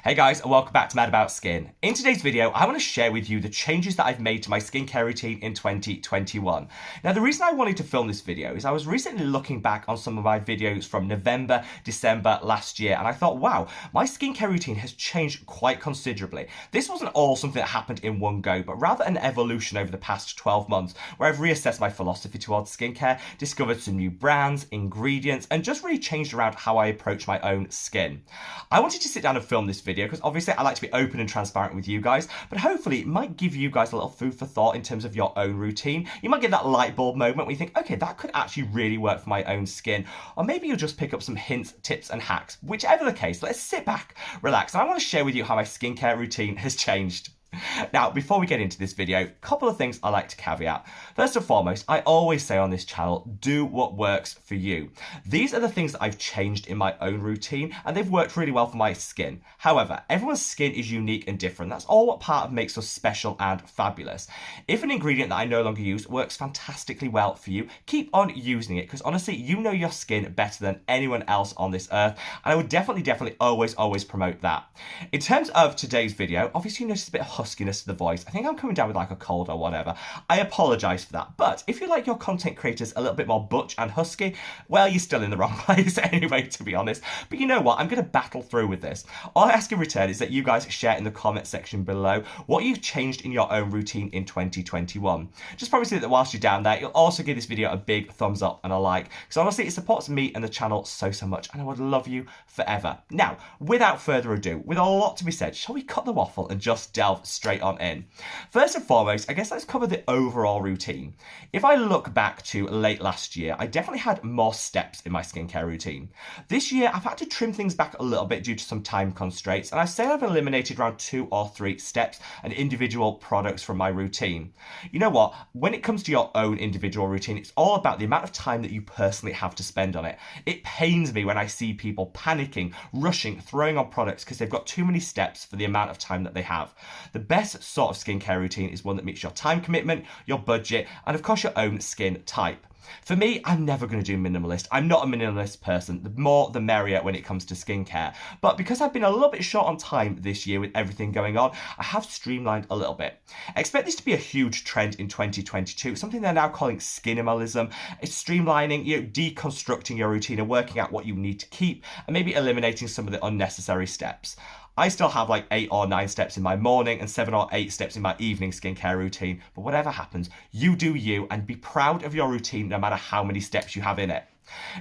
Hey guys, and welcome back to Mad About Skin. In today's video, I want to share with you the changes that I've made to my skincare routine in 2021. Now, the reason I wanted to film this video is I was recently looking back on some of my videos from November, December last year, and I thought, wow, my skincare routine has changed quite considerably. This wasn't all something that happened in one go, but rather an evolution over the past 12 months, where I've reassessed my philosophy towards skincare, discovered some new brands, ingredients, and just really changed around how I approach my own skin. I wanted to sit down and film this video because obviously I like to be open and transparent with you guys, but hopefully it might give you guys a little food for thought in terms of your own routine. You might get that light bulb moment where you think, okay, that could actually really work for my own skin, or maybe you'll just pick up some hints, tips and hacks. Whichever the case, let's sit back, relax, and I want to share with you how my skincare routine has changed. Now, before we get into this video, a couple of things I like to caveat. First and foremost, I always say on this channel, do what works for you. These are the things that I've changed in my own routine, and they've worked really well for my skin. However, everyone's skin is unique and different. That's all what part of makes us special and fabulous. If an ingredient that I no longer use works fantastically well for you, keep on using it, because honestly, you know your skin better than anyone else on this earth, and I would definitely always promote that. In terms of today's video, obviously you notice a bit of huskiness to the voice. I think I'm coming down with like a cold or whatever. I apologise for that. But if you like your content creators a little bit more butch and husky, well, you're still in the wrong place anyway, to be honest. But you know what? I'm going to battle through with this. All I ask in return is that you guys share in the comment section below what you've changed in your own routine in 2021. Just promise me that whilst you're down there, you'll also give this video a big thumbs up and a like, because honestly, it supports me and the channel so much, and I would love you forever. Now, without further ado, with a lot to be said, shall we cut the waffle and just delve straight on in? First and foremost, I guess let's cover the overall routine. If I look back to late last year, I definitely had more steps in my skincare routine. This year, I've had to trim things back a little bit due to some time constraints, and I'd say I've eliminated around 2 or 3 steps and individual products from my routine. You know what? When it comes to your own individual routine, it's all about the amount of time that you personally have to spend on it. It pains me when I see people panicking, rushing, throwing on products because they've got too many steps for the amount of time that they have. The best sort of skincare routine is one that meets your time commitment, your budget, and of course your own skin type. For me, I'm never going to do minimalist. I'm not a minimalist person. The more the merrier when it comes to skincare. But because I've been a little bit short on time this year with everything going on, I have streamlined a little bit. I expect this to be a huge trend in 2022, something they're now calling skinimalism. It's streamlining, deconstructing your routine and working out what you need to keep, and maybe eliminating some of the unnecessary steps. I still have like 8 or 9 steps in my morning and 7 or 8 steps in my evening skincare routine. But whatever happens, you do you, and be proud of your routine no matter how many steps you have in it.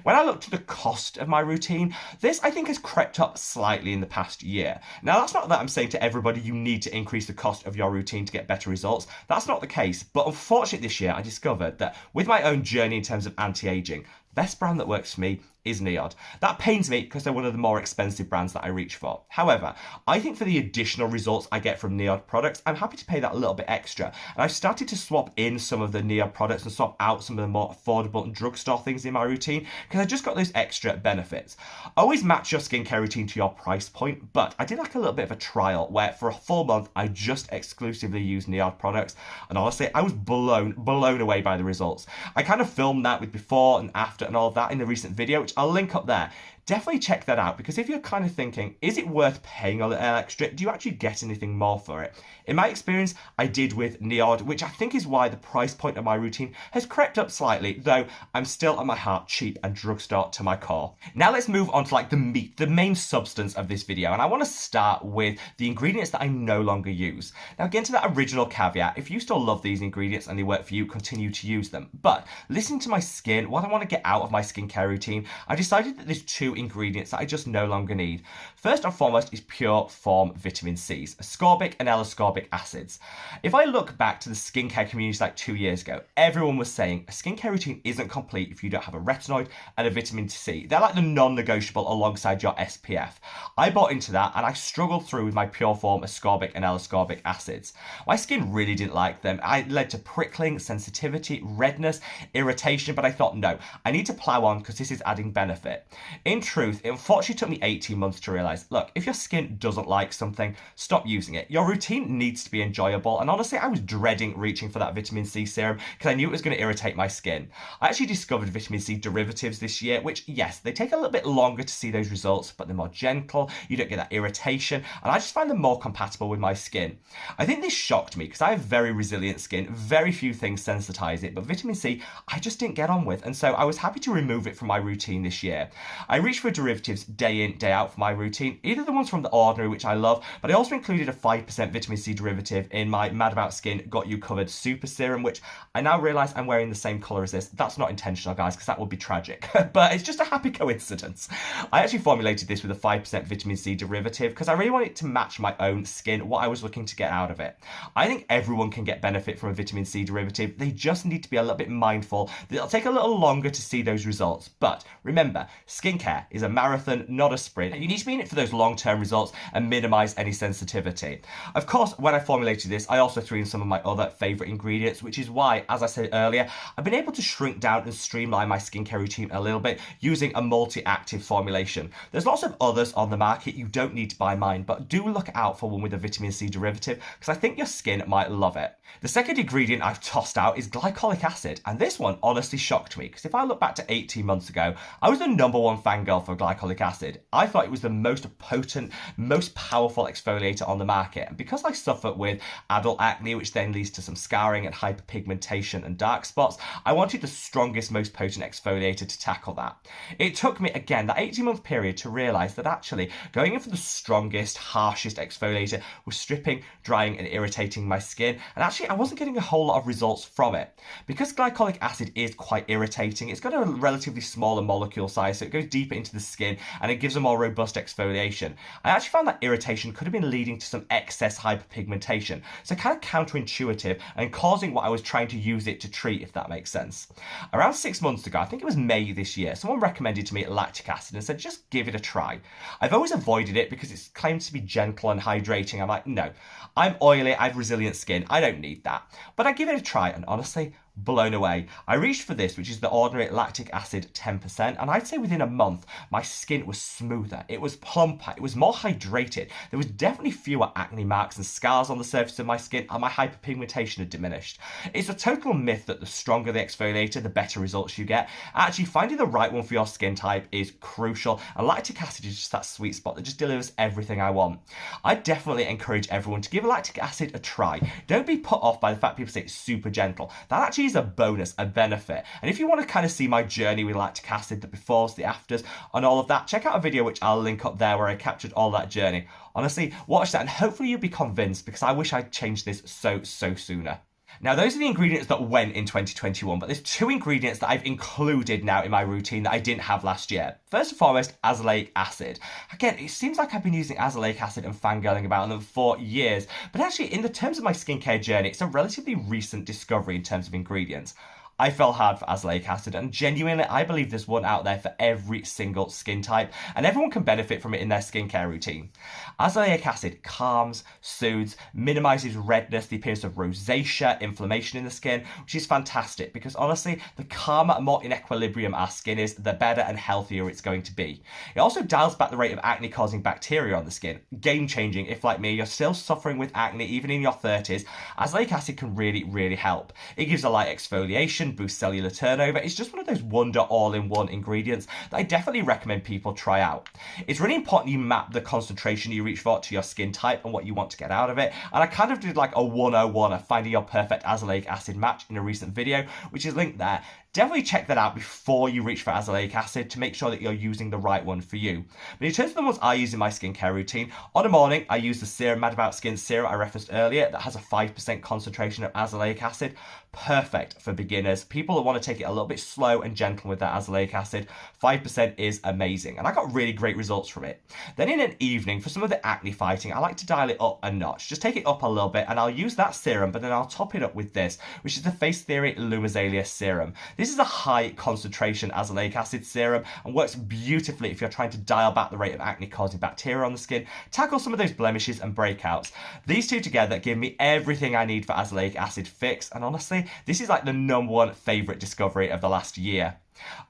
When I look to the cost of my routine, this I think has crept up slightly in the past year. Now, that's not that I'm saying to everybody you need to increase the cost of your routine to get better results. That's not the case. But unfortunately this year I discovered that with my own journey in terms of anti-aging, the best brand that works for me is Niod. That pains me because they're one of the more expensive brands that I reach for. However, I think for the additional results I get from Niod products, I'm happy to pay that a little bit extra. And I've started to swap in some of the Niod products and swap out some of the more affordable and drugstore things in my routine because I just got those extra benefits. Always match your skincare routine to your price point, but I did like a little bit of a trial where for a full month I just exclusively used Niod products, and honestly I was blown away by the results. I kind of filmed that with before and after and all of that in a recent video, which I'll link up there. Definitely check that out, because if you're kind of thinking, is it worth paying a little extra? Do you actually get anything more for it? In my experience, I did with Niod, which I think is why the price point of my routine has crept up slightly, though I'm still at my heart cheap and drugstore to my core. Now let's move on to like the meat, the main substance of this video, and I want to start with the ingredients that I no longer use. Now again, to that original caveat, if you still love these ingredients and they work for you, continue to use them. But listening to my skin, what I want to get out of my skincare routine, I decided that there's 2 ingredients that I just no longer need. First and foremost is pure form vitamin C's, ascorbic and L-ascorbic acids. If I look back to the skincare community like 2 years ago, everyone was saying a skincare routine isn't complete if you don't have a retinoid and a vitamin C. They're like the non-negotiable alongside your SPF. I bought into that and I struggled through with my pure form ascorbic and L-ascorbic acids. My skin really didn't like them. It led to prickling, sensitivity, redness, irritation, but I thought, no, I need to plow on because this is adding benefit. In truth, it unfortunately took me 18 months to realize, look, if your skin doesn't like something, stop using it. Your routine needs to be enjoyable. And honestly, I was dreading reaching for that vitamin C serum because I knew it was going to irritate my skin. I actually discovered vitamin C derivatives this year, which, yes, they take a little bit longer to see those results, but they're more gentle. You don't get that irritation. And I just find them more compatible with my skin. I think this shocked me because I have very resilient skin. Very few things sensitize it, but vitamin C, I just didn't get on with. And so I was happy to remove it from my routine this year. I reached for derivatives day in, day out for my routine, either the ones from The Ordinary, which I love, but I also included a 5% vitamin C derivative in my Mad About Skin Got You Covered Super Serum, which I now realise I'm wearing the same colour as this. That's not intentional, guys, because that would be tragic, but it's just a happy coincidence. I actually formulated this with a 5% vitamin C derivative because I really wanted it to match my own skin, what I was looking to get out of it. I think everyone can get benefit from a vitamin C derivative. They just need to be a little bit mindful that it'll take a little longer to see those results. But remember, skincare is a marathon, not a sprint. You need to be in it for those long-term results and minimize any sensitivity. Of course, when I formulated this, I also threw in some of my other favorite ingredients, which is why, as I said earlier, I've been able to shrink down and streamline my skincare routine a little bit using a multi-active formulation. There's lots of others on the market. You don't need to buy mine, but do look out for one with a vitamin C derivative because I think your skin might love it. The second ingredient I've tossed out is glycolic acid, and this one honestly shocked me because if I look back to 18 months ago, I was the #1 fangirl for glycolic acid. I thought it was the most potent, most powerful exfoliator on the market, and because I suffer with adult acne, which then leads to some scarring and hyperpigmentation and dark spots, I wanted the strongest, most potent exfoliator to tackle that. It took me, again, that 18-month period to realise that actually going in for the strongest, harshest exfoliator was stripping, drying and irritating my skin, and actually I wasn't getting a whole lot of results from it. Because glycolic acid is quite irritating, it's got a relatively smaller molecule size, so it goes deeper into the skin and it gives a more robust exfoliation. I actually found that irritation could have been leading to some excess hyperpigmentation, so kind of counterintuitive and causing what I was trying to use it to treat, if that makes sense. Around 6 months ago, I think it was May this year, someone recommended to me lactic acid and said just give it a try. I've always avoided it because it's claimed to be gentle and hydrating. I'm like, no, I'm oily, I have resilient skin, I don't need that. But I give it a try and honestly, blown away. I reached for this, which is the Ordinary lactic acid 10%, and I'd say within a month, my skin was smoother, it was plumper, it was more hydrated. There was definitely fewer acne marks and scars on the surface of my skin, and my hyperpigmentation had diminished. It's a total myth that the stronger the exfoliator, the better results you get. Actually, finding the right one for your skin type is crucial, and lactic acid is just that sweet spot that just delivers everything I want. I definitely encourage everyone to give lactic acid a try. Don't be put off by the fact people say it's super gentle. That actually is a bonus, a benefit. And if you want to kind of see my journey with lactic acid, the befores, the afters, and all of that, check out a video which I'll link up there where I captured all that journey. Honestly, watch that and hopefully you'll be convinced because I wish I'd changed this so sooner. Now, those are the ingredients that went in 2021, but there's 2 ingredients that I've included now in my routine that I didn't have last year. First and foremost, azelaic acid. Again, it seems like I've been using azelaic acid and fangirling about them for years, but actually, in the terms of my skincare journey, it's a relatively recent discovery in terms of ingredients. I fell hard for azelaic acid, and genuinely, I believe there's one out there for every single skin type, and everyone can benefit from it in their skincare routine. Azelaic acid calms, soothes, minimises redness, the appearance of rosacea, inflammation in the skin, which is fantastic because honestly, the calmer and more in equilibrium our skin is, the better and healthier it's going to be. It also dials back the rate of acne-causing bacteria on the skin. Game-changing if, like me, you're still suffering with acne even in your 30s, azelaic acid can really help. It gives a light exfoliation, boosts cellular turnover. It's just one of those wonder all-in-one ingredients that I definitely recommend people try out. It's really important you map the concentration you reach for to your skin type and what you want to get out of it. And I kind of did like a 101 of finding your perfect azelaic acid match in a recent video, which is linked there. Definitely check that out before you reach for azelaic acid to make sure that you're using the right one for you. But in terms of the ones I use in my skincare routine, on a morning I use the Serum Mad About Skin serum I referenced earlier that has a 5% concentration of azelaic acid. Perfect for beginners. People that want to take it a little bit slow and gentle with that azelaic acid, 5% is amazing. And I got really great results from it. Then in an evening, for some of the acne fighting, I like to dial it up a notch. Just take it up a little bit and I'll use that serum, but then I'll top it up with this, which is the Face Theory Lumisalia serum. This is a high concentration azelaic acid serum and works beautifully if you're trying to dial back the rate of acne causing bacteria on the skin, tackle some of those blemishes and breakouts. These 2 together give me everything I need for azelaic acid fix, and honestly, this is like the #1 favourite discovery of the last year.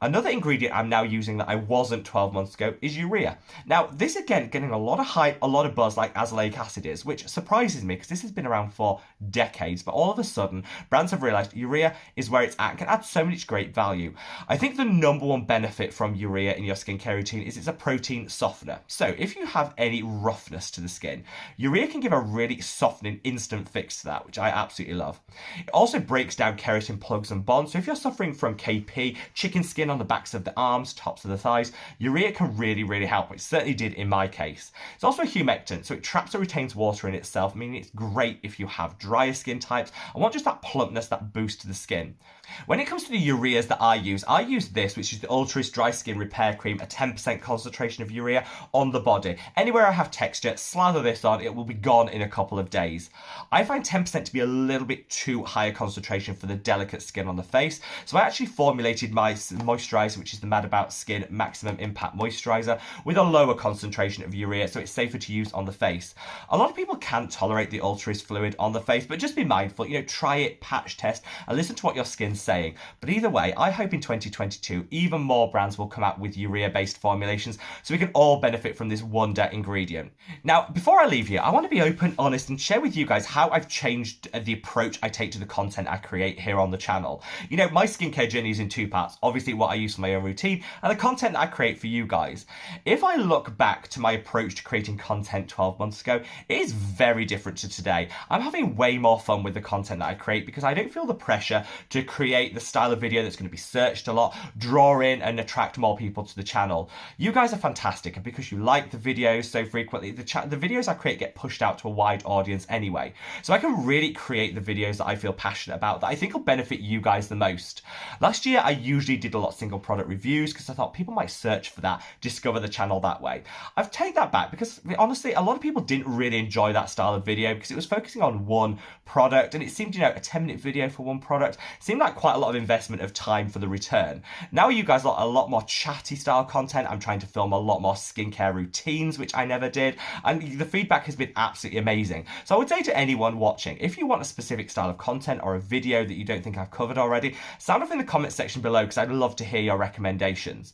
Another ingredient I'm now using that I wasn't 12 months ago is urea. Now, this again getting a lot of hype, a lot of buzz like azelaic acid is, which surprises me because this has been around for decades, but all of a sudden, brands have realized urea is where it's at and can add so much great value. I think the number one benefit from urea in your skincare routine is it's a protein softener. So if you have any roughness to the skin, urea can give a really softening instant fix to that, which I absolutely love. It also breaks down keratin plugs and bonds. So if you're suffering from KP, chicken skin on the backs of the arms, tops of the thighs, urea can really help. It certainly did in my case. It's also a humectant, so it traps or retains water in itself, meaning it's great if you have drier skin types and want just that plumpness, that boost to the skin. When it comes to the ureas that I use this, which is the Ultras Dry Skin Repair Cream, a 10% concentration of urea on the body. Anywhere I have texture, slather this on, it will be gone in a couple of days. I find 10% to be a little bit too high a concentration for the delicate skin on the face, so I actually formulated my moisturizer, which is the Mad About Skin Maximum Impact Moisturizer, with a lower concentration of urea, so it's safer to use on the face. A lot of people can't tolerate the Ultras fluid on the face, but just be mindful, try it, patch test, and listen to what your skin's saying. But either way, I hope in 2022 even more brands will come out with urea based formulations so we can all benefit from this wonder ingredient. Now, before I leave here, I want to be open, honest, and share with you guys how I've changed the approach I take to the content I create here on the channel. My skincare journey is in two parts. Obviously what I use for my own routine and the content that I create for you guys. If I look back to my approach to creating content 12 months ago, it is very different to today. I'm having way more fun with the content that I create because I don't feel the pressure to create the style of video that's going to be searched a lot, draw in and attract more people to the channel. You guys are fantastic, and because you like the videos so frequently, the videos I create get pushed out to a wide audience anyway. So I can really create the videos that I feel passionate about that I think will benefit you guys the most. Last year I usually did a lot of single product reviews because I thought people might search for that, discover the channel that way. I've taken that back because honestly a lot of people didn't really enjoy that style of video because it was focusing on one product, and it seemed, a 10-minute video for one product seemed like quite a lot of investment of time for the return. Now you guys want a lot more chatty style content. I'm trying to film a lot more skincare routines, which I never did, and the feedback has been absolutely amazing. So I would say to anyone watching, if you want a specific style of content or a video that you don't think I've covered already, sound off in the comment section below because I'd love to hear your recommendations.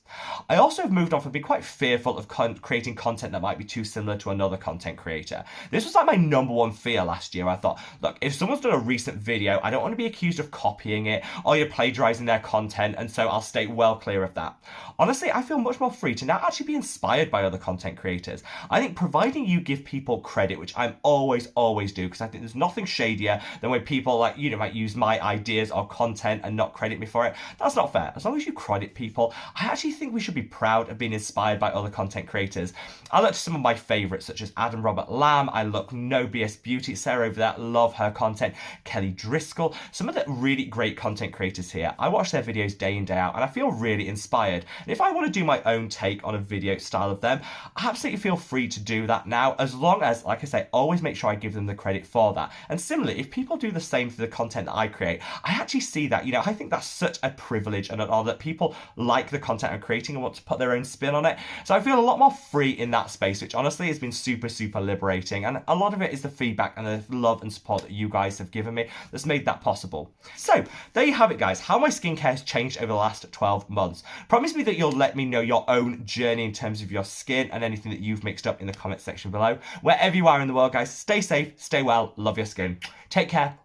I also have moved on from being quite fearful of creating content that might be too similar to another content creator. This was like my number one fear last year. I thought, look, if someone's done a recent video, I don't want to be accused of copying it or you're plagiarizing their content, and so I'll stay well clear of that. Honestly, I feel much more free to now actually be inspired by other content creators. I think providing you give people credit, which I'm always do, because I think there's nothing shadier than when people might use my ideas or content and not credit me for it. That's not fair. As long as you credit people, I actually think we should be proud of being inspired by other content creators. I look to some of my favorites such as Adam Robert Lamb, I look No BS Beauty, Sarah over there, love her content, Kelly Driscoll, some of the really great content creators here. I watch their videos day in, day out, and I feel really inspired. And if I want to do my own take on a video style of them, I absolutely feel free to do that now, as long as, like I say, always make sure I give them the credit for that. And similarly, if people do the same for the content that I create, I actually see that, I think that's such a privilege and an honor that people like the content I'm creating and want to put their own spin on it. So I feel a lot more free in that space, which honestly has been super liberating. And a lot of it is the feedback and the love and support that you guys have given me that's made that possible. So there you have it, guys, how my skincare has changed over the last 12 months. Promise me that you'll let me know your own journey in terms of your skin and anything that you've mixed up in the comment section below. Wherever you are in the world, guys, stay safe, stay well, love your skin. Take care.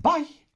Bye.